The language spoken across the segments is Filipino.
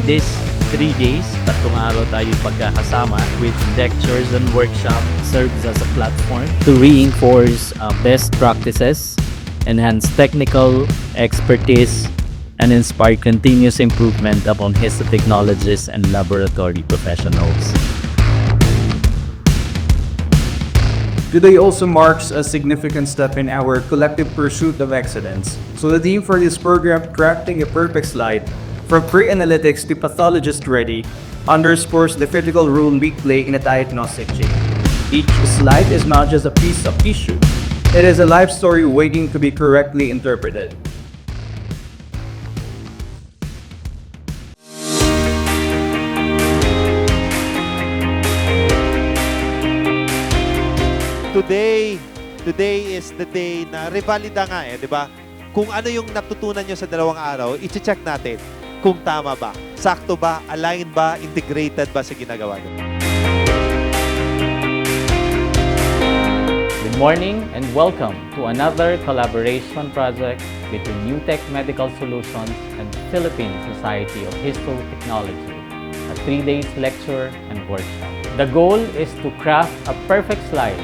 this 3 days, 3 araw tayo pagkakasama with lectures and workshop serves as a platform to reinforce best practices, enhance technical expertise, and inspire continuous improvement among histotechnologists and laboratory professionals. Today also marks a significant step in our collective pursuit of excellence. So the theme for this program, Crafting a Perfect Slide, from pre-analytics to pathologist ready, underscores the critical role we play in a diagnostic chain. Each slide is not just a piece of tissue, it is a life story waiting to be correctly interpreted. Today is the day na revalida nga di ba? Kung ano yung natutunan nyo sa 2 araw, i-check natin kung tama ba, sakto ba, aligned ba, integrated ba sa ginagawa nyo. Good morning and welcome to another collaboration project between NewTech Medical Solutions and Philippine Society of Histotechnology, a 3 days lecture and workshop. The goal is to craft a perfect slide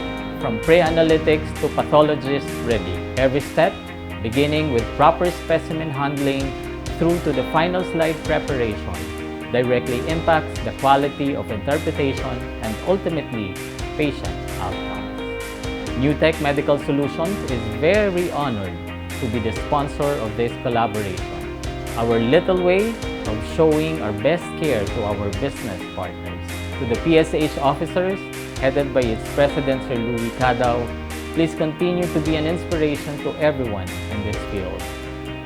from pre-analytics to pathologist ready. Every step, beginning with proper specimen handling through to the final slide preparation, directly impacts the quality of interpretation and ultimately patient outcomes. NewTech Medical Solutions is very honored to be the sponsor of this collaboration, our little way of showing our best care to our business partners. To the PSH officers, headed by its President Sir Louis Cadao, please continue to be an inspiration to everyone in this field.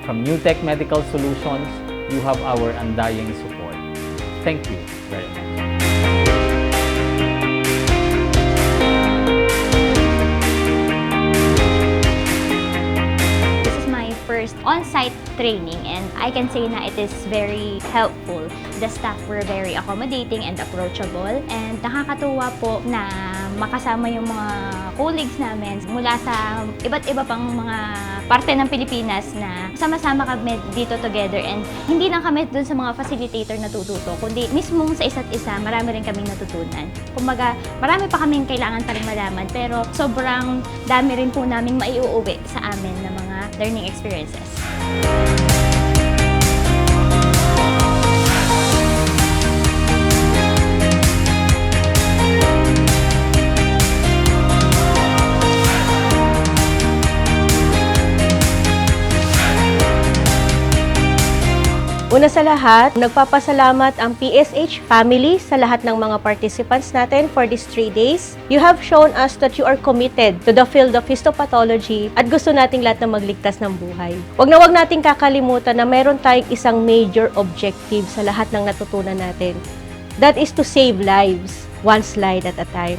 From NewTech Medical Solutions, you have our undying support. Thank you very much. This is my first on-site training and I can say na it is very helpful. The staff were very accommodating and approachable and nakakatuwa po na makasama yung mga colleagues namin mula sa iba't iba pang mga parte ng Pilipinas na sama-sama kami dito together and hindi lang kami dun sa mga facilitator na tututo, kundi mismong sa isa't isa, marami rin kaming natutunan. Kumbaga, marami pa kaming kailangan pa rin malaman pero sobrang dami rin po naming maiuuwi sa amin na mga learning experiences. Una sa lahat, nagpapasalamat ang PSH family sa lahat ng mga participants natin for these 3 days. You have shown us that you are committed to the field of histopathology at gusto nating lahat na magligtas ng buhay. Wag nating kakalimutan na meron tayong isang major objective sa lahat ng natutunan natin. That is to save lives, one slide at a time.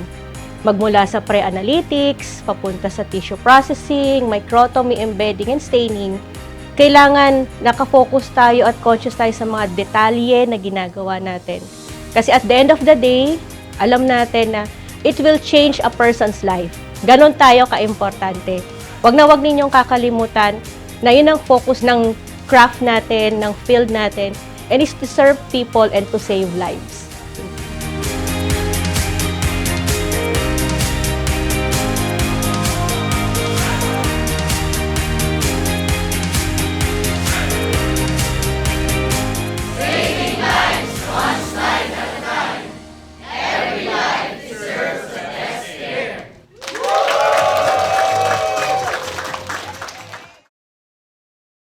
Magmula sa pre-analytics, papunta sa tissue processing, microtomy, embedding, and staining, kailangan nakafocus tayo at conscious tayo sa mga detalye na ginagawa natin. Kasi at the end of the day, alam natin na it will change a person's life. Ganon tayo ka-importante. Wag ninyong kakalimutan na yun ang focus ng craft natin, ng field natin, and is to serve people and to save lives.